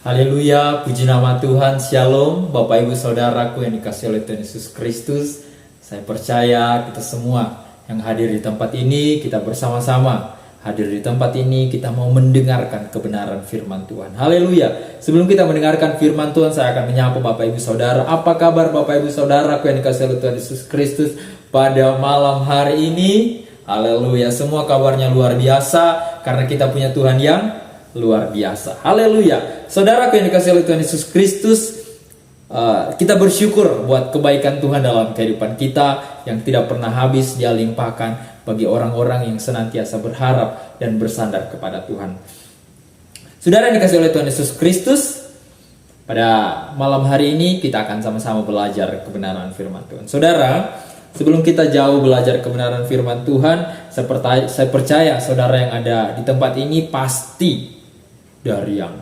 Haleluya, puji nama Tuhan, Shalom, Bapak Ibu Saudaraku yang dikasihi oleh Tuhan Yesus Kristus. Saya percaya kita semua yang hadir di tempat ini, kita bersama-sama hadir di tempat ini, kita mau mendengarkan kebenaran firman Tuhan. Haleluya. Sebelum kita mendengarkan firman Tuhan, saya akan menyapa Bapak Ibu Saudara. Apa kabar Bapak Ibu Saudaraku yang dikasihi oleh Tuhan Yesus Kristus pada malam hari ini? Haleluya, semua kabarnya luar biasa karena kita punya Tuhan yang luar biasa. Haleluya. Saudaraku yang dikasihi oleh Tuhan Yesus Kristus, kita bersyukur buat kebaikan Tuhan dalam kehidupan kita yang tidak pernah habis Dia limpahkan bagi orang-orang yang senantiasa berharap dan bersandar kepada Tuhan. Saudara yang dikasihi oleh Tuhan Yesus Kristus, pada malam hari ini kita akan sama-sama belajar kebenaran firman Tuhan. Saudara, sebelum kita jauh belajar kebenaran firman Tuhan, saya percaya saudara yang ada di tempat ini pasti dari yang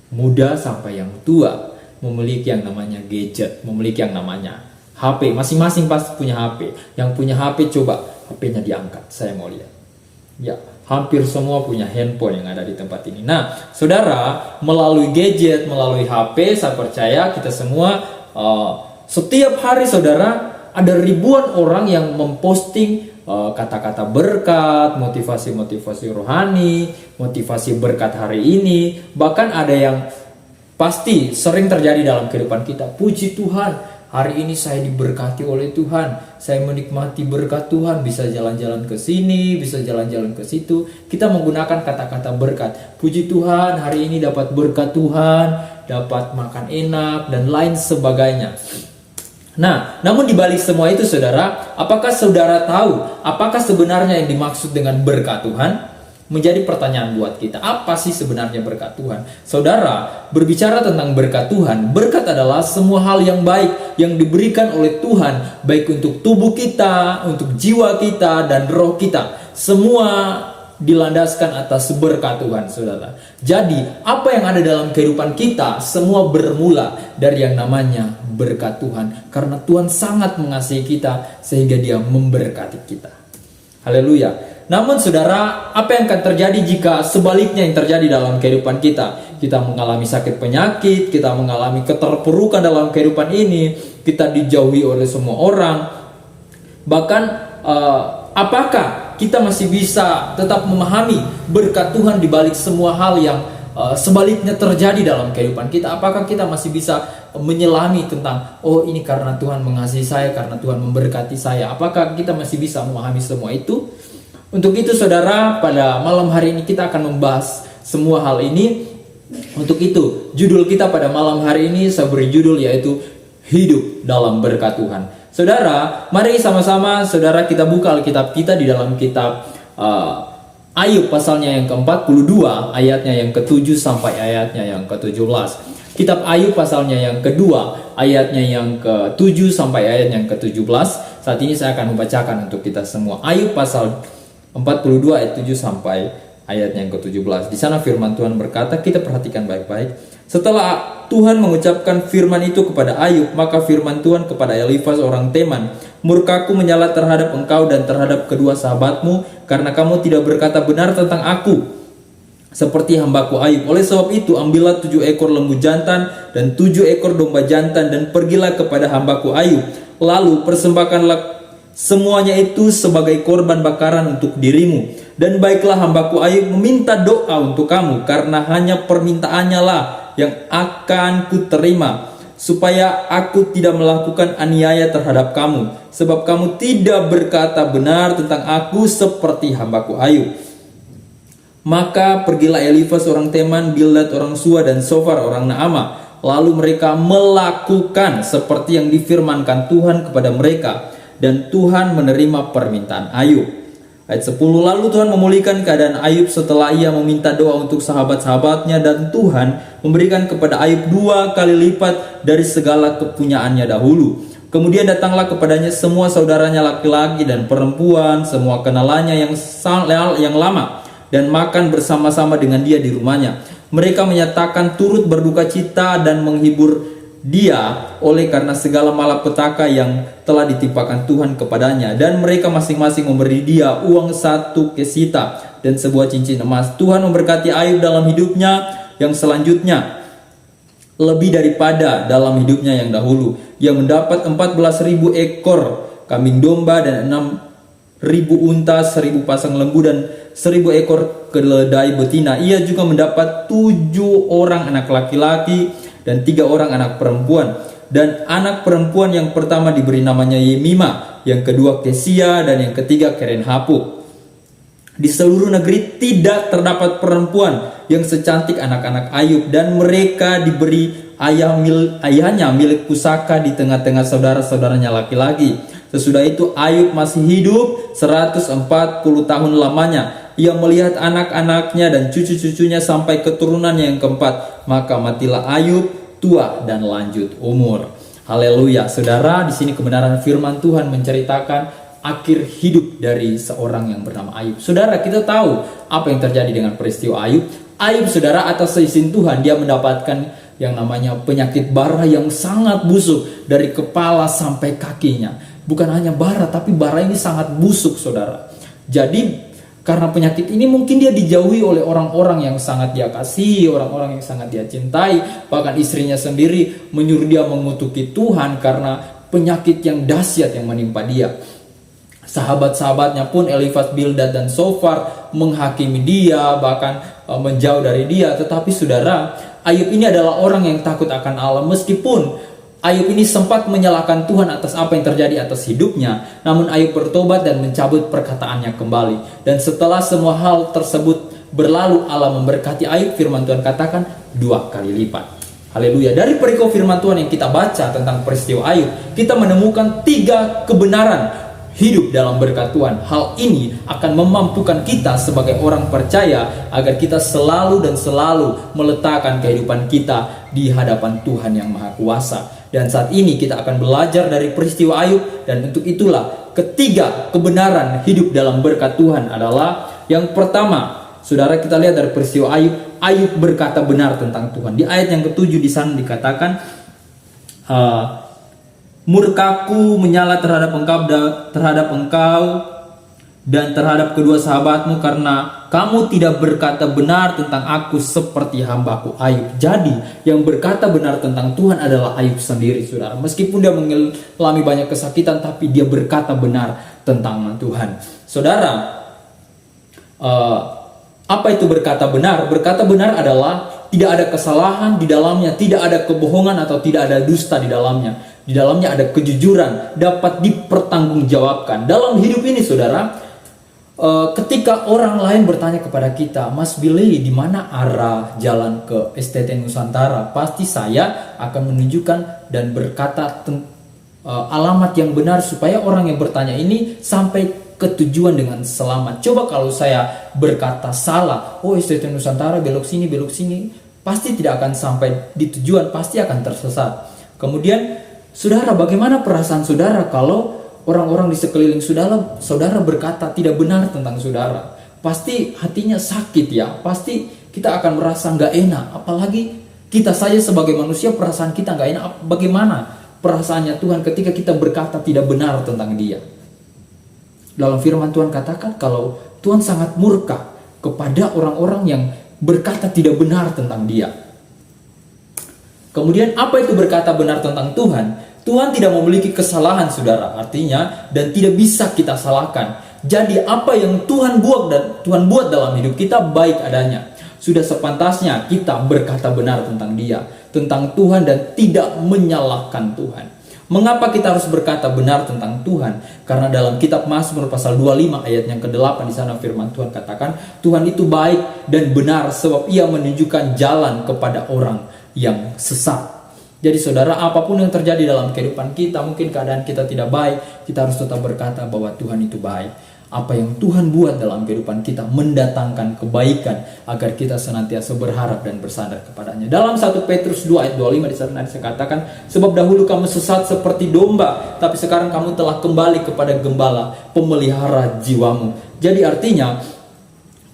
muda sampai yang tua memiliki yang namanya gadget, memiliki yang namanya HP. Masing-masing pasti punya HP. Yang punya HP coba HP-nya diangkat, saya mau lihat. Ya, hampir semua punya handphone yang ada di tempat ini. Nah, saudara, melalui gadget, melalui HP, saya percaya kita semua setiap hari saudara ada ribuan orang yang memposting kata-kata berkat, motivasi-motivasi rohani, motivasi berkat hari ini. Bahkan ada yang pasti sering terjadi dalam kehidupan kita. Puji Tuhan, hari ini saya diberkati oleh Tuhan. Saya menikmati berkat Tuhan, bisa jalan-jalan ke sini, bisa jalan-jalan ke situ. Kita menggunakan kata-kata berkat. Puji Tuhan, hari ini dapat berkat Tuhan, dapat makan enak dan lain sebagainya. Nah, namun dibalik semua itu saudara, apakah saudara tahu apakah sebenarnya yang dimaksud dengan berkat Tuhan? Menjadi pertanyaan buat kita, apa sih sebenarnya berkat Tuhan? Saudara, berbicara tentang berkat Tuhan, berkat adalah semua hal yang baik yang diberikan oleh Tuhan, baik untuk tubuh kita, untuk jiwa kita, dan roh kita. Semua dilandaskan atas berkat Tuhan, saudara. Jadi, apa yang ada dalam kehidupan kita, semua bermula dari yang namanya berkat Tuhan. Karena Tuhan sangat mengasihi kita, sehingga Dia memberkati kita. Haleluya. Namun saudara, apa yang akan terjadi jika sebaliknya yang terjadi dalam kehidupan kita? Kita mengalami sakit penyakit, kita mengalami keterpurukan dalam kehidupan ini, kita dijauhi oleh semua orang. Bahkan, apakah kita masih bisa tetap memahami berkat Tuhan di balik semua hal yang sebaliknya terjadi dalam kehidupan kita? Apakah kita masih bisa menyelami tentang, oh ini karena Tuhan mengasihi saya, karena Tuhan memberkati saya? Apakah kita masih bisa memahami semua itu? Untuk itu saudara, pada malam hari ini kita akan membahas semua hal ini. Untuk itu, judul kita pada malam hari ini saya beri judul yaitu Hidup dalam Berkat Tuhan. Saudara, mari sama-sama saudara kita buka Alkitab kita di dalam kitab Ayub pasalnya yang ke-42, ayatnya yang ke-7 sampai ayatnya yang ke-17. Kitab Ayub pasalnya yang kedua, ayatnya yang ke-7 sampai ayat yang ke-17. Saat ini saya akan membacakan untuk kita semua. Ayub pasal 42 ayat 7 sampai ayat yang ke-17. Di sana firman Tuhan berkata, kita perhatikan baik-baik. Setelah Tuhan mengucapkan firman itu kepada Ayub, maka firman Tuhan kepada Elifaz orang Teman, murkaku menyala terhadap engkau dan terhadap kedua sahabatmu, karena kamu tidak berkata benar tentang aku, seperti hambaku Ayub. Oleh sebab itu, ambillah 7 ekor lembu jantan dan 7 ekor domba jantan, dan pergilah kepada hambaku Ayub. Lalu persembahkanlah semuanya itu sebagai korban bakaran untuk dirimu. Dan baiklah hambaku Ayub meminta doa untuk kamu, karena hanya permintaannya lah yang akan kuterima, supaya aku tidak melakukan aniaya terhadap kamu, sebab kamu tidak berkata benar tentang aku seperti hambaku Ayub. Maka pergilah Elifaz orang Teman, Bildad orang Sua, dan Sofar orang Naamah. Lalu mereka melakukan seperti yang difirmankan Tuhan kepada mereka, dan Tuhan menerima permintaan Ayub. Ayat 10, lalu Tuhan memulihkan keadaan Ayub setelah ia meminta doa untuk sahabat-sahabatnya, dan Tuhan memberikan kepada Ayub 2 kali lipat dari segala kepunyaannya dahulu. Kemudian datanglah kepadanya semua saudaranya laki-laki dan perempuan, semua kenalannya yang lama, dan makan bersama-sama dengan dia di rumahnya. Mereka menyatakan turut berduka cita dan menghibur dia oleh karena segala malapetaka yang telah ditimpakan Tuhan kepadanya. Dan mereka masing-masing memberi dia uang 1 kesita dan sebuah cincin emas. Tuhan memberkati Ayub dalam hidupnya yang selanjutnya. lebih daripada dalam hidupnya yang dahulu. Ia mendapat 14.000 ekor kambing domba dan 6.000 unta, 1.000 pasang lembu dan 1.000 ekor keledai betina. Ia juga mendapat 7 orang anak laki-laki dan 3 orang anak perempuan. Dan anak perempuan yang pertama diberi namanya Yemima, yang kedua Kesia, dan yang ketiga Keren-hapuk. Di seluruh negeri tidak terdapat perempuan yang secantik anak-anak Ayub, dan mereka diberi ayahnya milik pusaka di tengah-tengah saudara-saudaranya laki-laki. Sesudah itu Ayub masih hidup 140 tahun lamanya. Ia melihat anak-anaknya dan cucu-cucunya sampai keturunannya yang keempat. Maka matilah Ayub tua dan lanjut umur. Haleluya. Saudara, di sini kebenaran firman Tuhan menceritakan akhir hidup dari seorang yang bernama Ayub. Saudara, kita tahu apa yang terjadi dengan peristiwa Ayub. Ayub, saudara, atas seizin Tuhan, dia mendapatkan yang namanya penyakit bara yang sangat busuk dari kepala sampai kakinya. Bukan hanya bara, tapi bara ini sangat busuk, saudara. Jadi karena penyakit ini mungkin dia dijauhi oleh orang-orang yang sangat dia kasihi, orang-orang yang sangat dia cintai. Bahkan istrinya sendiri menyuruh dia mengutuki Tuhan karena penyakit yang dahsyat yang menimpa dia. Sahabat-sahabatnya pun Elifaz, Bildad, dan Sofar menghakimi dia, bahkan menjauh dari dia. Tetapi saudara, Ayub ini adalah orang yang takut akan Allah. Meskipun Ayub ini sempat menyalahkan Tuhan atas apa yang terjadi atas hidupnya, namun Ayub bertobat dan mencabut perkataannya kembali. Dan setelah semua hal tersebut berlalu, Allah memberkati Ayub. Firman Tuhan katakan 2 kali lipat. Haleluya. Dari perikop firman Tuhan yang kita baca tentang peristiwa Ayub, kita menemukan 3 kebenaran hidup dalam berkat Tuhan. Hal ini akan memampukan kita sebagai orang percaya agar kita selalu dan selalu meletakkan kehidupan kita di hadapan Tuhan yang Maha Kuasa. Dan saat ini kita akan belajar dari peristiwa Ayub, dan untuk itulah ketiga kebenaran hidup dalam berkat Tuhan adalah yang pertama. Saudara, kita lihat dari peristiwa Ayub. Ayub berkata benar tentang Tuhan. Di ayat yang ke-7 di sana dikatakan, murkaku menyala terhadap engkau dan terhadap kedua sahabatmu karena kamu tidak berkata benar tentang aku seperti hambaku Ayub. Jadi yang berkata benar tentang Tuhan adalah Ayub sendiri, saudara. Meskipun dia mengalami banyak kesakitan, tapi dia berkata benar tentang Tuhan. Saudara, apa itu berkata benar? Berkata benar adalah tidak ada kesalahan di dalamnya, tidak ada kebohongan atau tidak ada dusta di dalamnya. Di dalamnya ada kejujuran, dapat dipertanggungjawabkan. Dalam hidup ini, saudara, ketika orang lain bertanya kepada kita, Mas Billy, di mana arah jalan ke STT Nusantara? Pasti saya akan menunjukkan dan berkata alamat yang benar supaya orang yang bertanya ini sampai ke tujuan dengan selamat. Coba kalau saya berkata salah, oh STT Nusantara belok sini, pasti tidak akan sampai di tujuan, pasti akan tersesat. Kemudian, saudara, bagaimana perasaan saudara kalau orang-orang di sekeliling saudara berkata tidak benar tentang saudara? Pasti hatinya sakit ya, pasti kita akan merasa gak enak. Apalagi kita saja sebagai manusia, perasaan kita gak enak. Bagaimana perasaannya Tuhan ketika kita berkata tidak benar tentang dia? Dalam firman Tuhan katakan kalau Tuhan sangat murka kepada orang-orang yang berkata tidak benar tentang dia. Kemudian apa itu berkata benar tentang Tuhan? Tuhan tidak memiliki kesalahan, saudara. Artinya, dan tidak bisa kita salahkan. Jadi apa yang Tuhan buat dalam hidup kita baik adanya. Sudah sepantasnya kita berkata benar tentang dia, tentang Tuhan, dan tidak menyalahkan Tuhan. Mengapa kita harus berkata benar tentang Tuhan? Karena dalam kitab Mazmur pasal 25 ayat yang ke-8 di sana firman Tuhan katakan, Tuhan itu baik dan benar sebab ia menunjukkan jalan kepada orang yang sesat. Jadi saudara, apapun yang terjadi dalam kehidupan kita, mungkin keadaan kita tidak baik, kita harus tetap berkata bahwa Tuhan itu baik. Apa yang Tuhan buat dalam kehidupan kita mendatangkan kebaikan agar kita senantiasa berharap dan bersandar kepadanya. Dalam 1 Petrus 2 ayat 25 di sana dikatakan, sebab dahulu kamu sesat seperti domba, tapi sekarang kamu telah kembali kepada gembala pemelihara jiwamu. Jadi artinya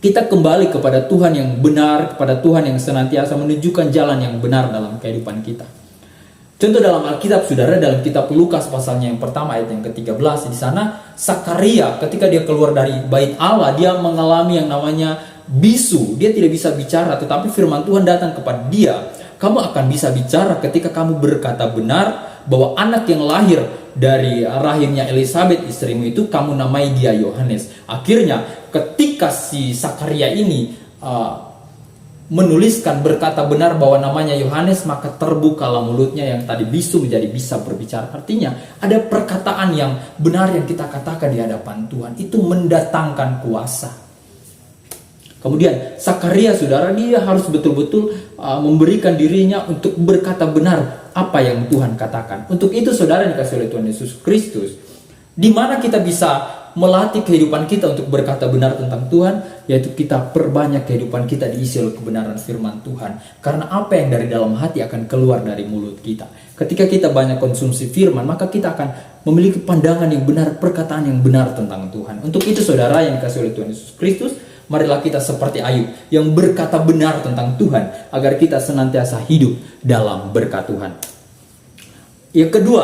kita kembali kepada Tuhan yang benar, kepada Tuhan yang senantiasa menunjukkan jalan yang benar dalam kehidupan kita. Contoh dalam Alkitab, saudara, dalam kitab Lukas pasalnya yang pertama ayat yang ke-13 di sana, Sakaria ketika dia keluar dari bait Allah, dia mengalami yang namanya bisu. Dia tidak bisa bicara, tetapi firman Tuhan datang kepada dia kamu akan bisa bicara ketika kamu berkata benar bahwa anak yang lahir dari rahimnya Elizabeth istrimu itu kamu namai dia Yohanes. Akhirnya ketika si Sakaria ini menuliskan berkata benar bahwa namanya Yohanes, maka terbukalah mulutnya yang tadi bisu menjadi bisa berbicara. Artinya ada perkataan yang benar yang kita katakan di hadapan Tuhan, itu mendatangkan kuasa. Kemudian Sakaria, saudara, dia harus betul-betul memberikan dirinya untuk berkata benar apa yang Tuhan katakan. Untuk itu saudara dikasih oleh Tuhan Yesus Kristus, di mana kita bisa melatih kehidupan kita untuk berkata benar tentang Tuhan, yaitu kita perbanyak kehidupan kita diisi oleh kebenaran firman Tuhan. Karena apa yang dari dalam hati akan keluar dari mulut kita. Ketika kita banyak konsumsi firman, maka kita akan memiliki pandangan yang benar, perkataan yang benar tentang Tuhan. Untuk itu saudara yang dikasih oleh Tuhan Yesus Kristus, marilah kita seperti Ayub yang berkata benar tentang Tuhan, agar kita senantiasa hidup dalam berkat Tuhan. Yang kedua,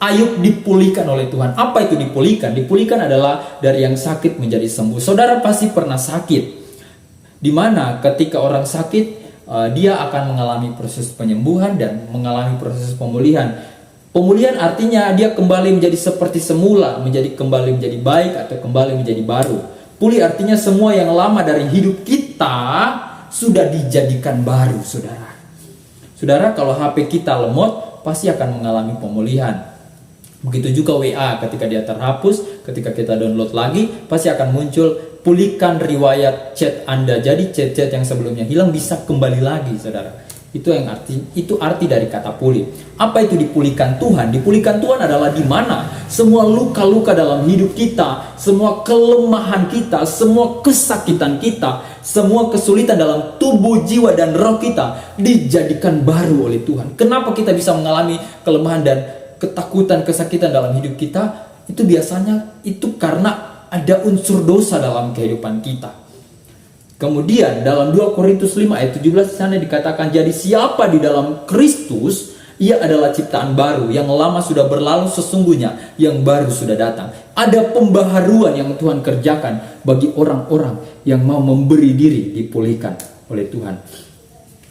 Ayub dipulihkan oleh Tuhan. Apa itu dipulihkan? Dipulihkan adalah dari yang sakit menjadi sembuh. Saudara pasti pernah sakit, dimana ketika orang sakit, dia akan mengalami proses penyembuhan dan mengalami proses pemulihan. Pemulihan artinya dia kembali menjadi seperti semula, kembali menjadi baik atau kembali menjadi baru. Pulih artinya semua yang lama dari hidup kita sudah dijadikan baru, saudara. Saudara, kalau HP kita lemot, pasti akan mengalami pemulihan. Begitu juga WA, ketika dia terhapus, ketika kita download lagi, pasti akan muncul pulihkan riwayat chat Anda. Jadi chat-chat yang sebelumnya hilang bisa kembali lagi, saudara. Itu arti dari kata pulih. Apa itu dipulihkan Tuhan? Dipulihkan Tuhan adalah di mana semua luka-luka dalam hidup kita, semua kelemahan kita, semua kesakitan kita, semua kesulitan dalam tubuh, jiwa, dan roh kita dijadikan baru oleh Tuhan. Kenapa kita bisa mengalami kelemahan dan ketakutan, kesakitan dalam hidup kita? Itu biasanya itu karena ada unsur dosa dalam kehidupan kita. Kemudian dalam 2 Korintus 5 ayat 17 di sana dikatakan, jadi siapa di dalam Kristus, ia adalah ciptaan baru, yang lama sudah berlalu, sesungguhnya yang baru sudah datang. Ada pembaharuan yang Tuhan kerjakan bagi orang-orang yang mau memberi diri dipulihkan oleh Tuhan.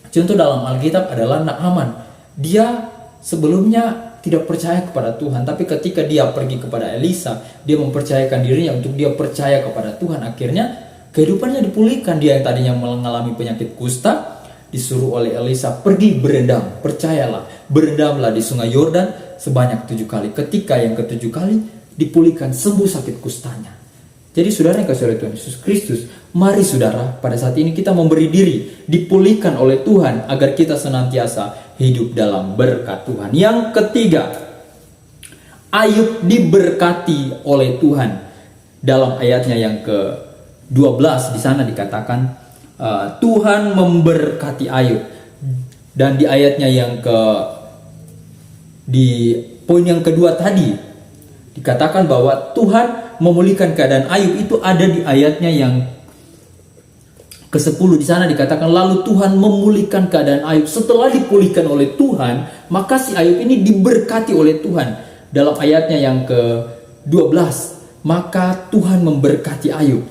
Contoh dalam Alkitab adalah Naaman. Dia sebelumnya tidak percaya kepada Tuhan, tapi ketika dia pergi kepada Elisa, dia mempercayakan dirinya untuk dia percaya kepada Tuhan. Akhirnya kehidupannya dipulihkan. Dia yang tadinya mengalami penyakit kusta, disuruh oleh Elisa pergi berendam. Percayalah, berendamlah di sungai Yordan sebanyak 7 kali. Ketika yang ke-7 kali dipulihkan, sembuh sakit kustanya. Jadi saudara yang kasih oleh Tuhan Yesus Kristus, mari saudara pada saat ini kita memberi diri dipulihkan oleh Tuhan agar kita senantiasa hidup dalam berkat Tuhan. Yang ketiga, Ayub diberkati oleh Tuhan. Dalam ayatnya yang ke-12 di sana dikatakan Tuhan memberkati Ayub. Dan di ayatnya di poin yang kedua tadi dikatakan bahwa Tuhan memulihkan keadaan Ayub. Itu ada di ayatnya yang ke-10 di sana dikatakan lalu Tuhan memulihkan keadaan Ayub. Setelah dipulihkan oleh Tuhan, maka si Ayub ini diberkati oleh Tuhan. Dalam ayatnya yang ke-12, maka Tuhan memberkati Ayub.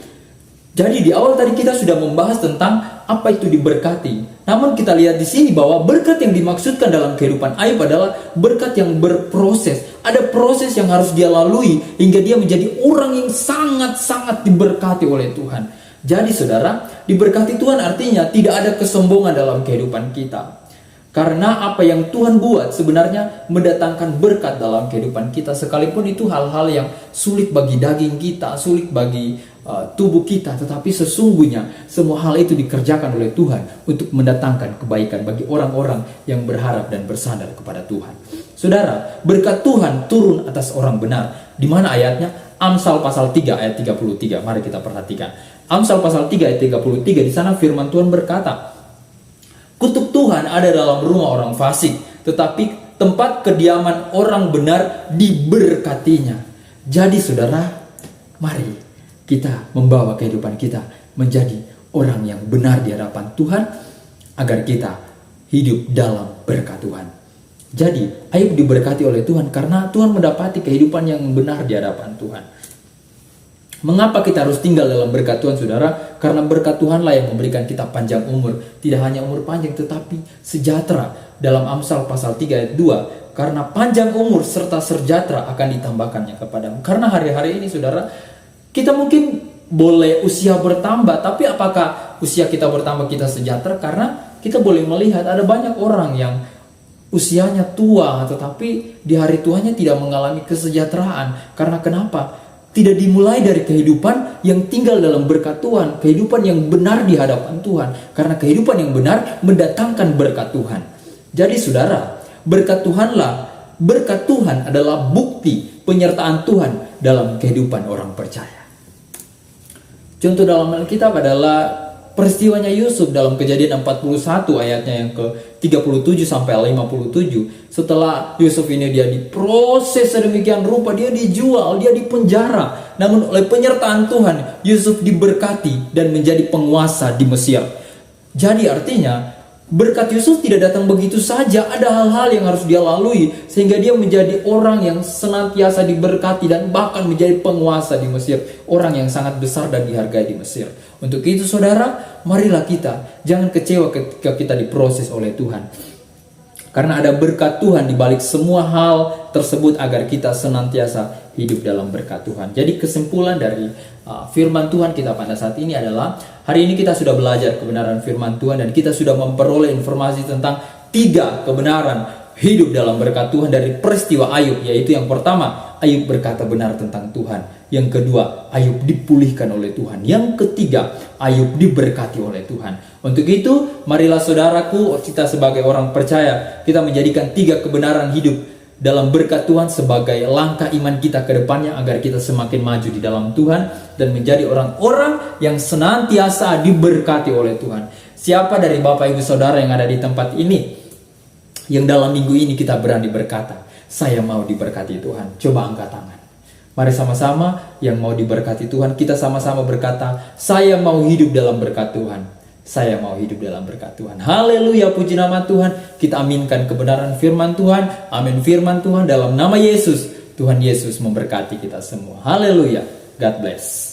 Jadi di awal tadi kita sudah membahas tentang apa itu diberkati. Namun kita lihat di sini bahwa berkat yang dimaksudkan dalam kehidupan Ayub adalah berkat yang berproses. Ada proses yang harus dia lalui hingga dia menjadi orang yang sangat-sangat diberkati oleh Tuhan. Jadi saudara, diberkati Tuhan artinya tidak ada kesombongan dalam kehidupan kita. Karena apa yang Tuhan buat sebenarnya mendatangkan berkat dalam kehidupan kita. Sekalipun itu hal-hal yang sulit bagi daging kita, sulit bagi tubuh kita. Tetapi sesungguhnya semua hal itu dikerjakan oleh Tuhan untuk mendatangkan kebaikan bagi orang-orang yang berharap dan bersandar kepada Tuhan. Saudara, berkat Tuhan turun atas orang benar. Di mana ayatnya? Amsal pasal 3 ayat 33. Mari kita perhatikan. Amsal pasal 3 ayat 33, di sana firman Tuhan berkata, kutuk Tuhan ada dalam rumah orang fasik, tetapi tempat kediaman orang benar diberkatinya. Jadi saudara, mari kita membawa kehidupan kita menjadi orang yang benar di hadapan Tuhan, agar kita hidup dalam berkat Tuhan. Jadi Ayub diberkati oleh Tuhan karena Tuhan mendapati kehidupan yang benar di hadapan Tuhan. Mengapa kita harus tinggal dalam berkat Tuhan, saudara? Karena berkat Tuhanlah yang memberikan kita panjang umur. Tidak hanya umur panjang, tetapi sejahtera. Dalam Amsal pasal 3 ayat 2, karena panjang umur serta sejahtera akan ditambahkannya kepadamu. Karena hari-hari ini, saudara, kita mungkin boleh usia bertambah, tapi apakah usia kita bertambah kita sejahtera? Karena kita boleh melihat ada banyak orang yang usianya tua, tetapi di hari tuanya tidak mengalami kesejahteraan. Karena kenapa? Tidak dimulai dari kehidupan yang tinggal dalam berkat Tuhan, kehidupan yang benar di hadapan Tuhan. Karena kehidupan yang benar mendatangkan berkat Tuhan. Jadi saudara, berkat Tuhan adalah bukti penyertaan Tuhan dalam kehidupan orang percaya. Contoh dalam Alkitab adalah peristiwanya Yusuf dalam Kejadian 41 ayatnya yang ke-37 sampai 57. Setelah Yusuf ini dia diproses sedemikian rupa, dia dijual, dia dipenjara. Namun oleh penyertaan Tuhan, Yusuf diberkati dan menjadi penguasa di Mesir. Jadi artinya berkat Yusuf tidak datang begitu saja, ada hal-hal yang harus dia lalui sehingga dia menjadi orang yang senantiasa diberkati dan bahkan menjadi penguasa di Mesir, orang yang sangat besar dan dihargai di Mesir. Untuk itu saudara, marilah kita jangan kecewa ketika kita diproses oleh Tuhan. Karena ada berkat Tuhan di balik semua hal tersebut agar kita senantiasa hidup dalam berkat Tuhan. Jadi kesimpulan dari firman Tuhan kita pada saat ini adalah, hari ini kita sudah belajar kebenaran firman Tuhan dan kita sudah memperoleh informasi tentang 3 kebenaran hidup dalam berkat Tuhan dari peristiwa Ayub. Yaitu yang pertama, Ayub berkata benar tentang Tuhan. Yang kedua, Ayub dipulihkan oleh Tuhan. Yang ketiga, Ayub diberkati oleh Tuhan. Untuk itu, marilah saudaraku, kita sebagai orang percaya, kita menjadikan 3 kebenaran hidup dalam berkat Tuhan sebagai langkah iman kita ke depannya agar kita semakin maju di dalam Tuhan dan menjadi orang-orang yang senantiasa diberkati oleh Tuhan. Siapa dari Bapak Ibu Saudara yang ada di tempat ini yang dalam minggu ini kita berani berkata, saya mau diberkati Tuhan? Coba angkat tangan. Mari sama-sama yang mau diberkati Tuhan, kita sama-sama berkata, saya mau hidup dalam berkat Tuhan. Saya mau hidup dalam berkat Tuhan. Haleluya, puji nama Tuhan. Kita aminkan kebenaran firman Tuhan. Amin firman Tuhan dalam nama Yesus. Tuhan Yesus memberkati kita semua. Haleluya. God bless.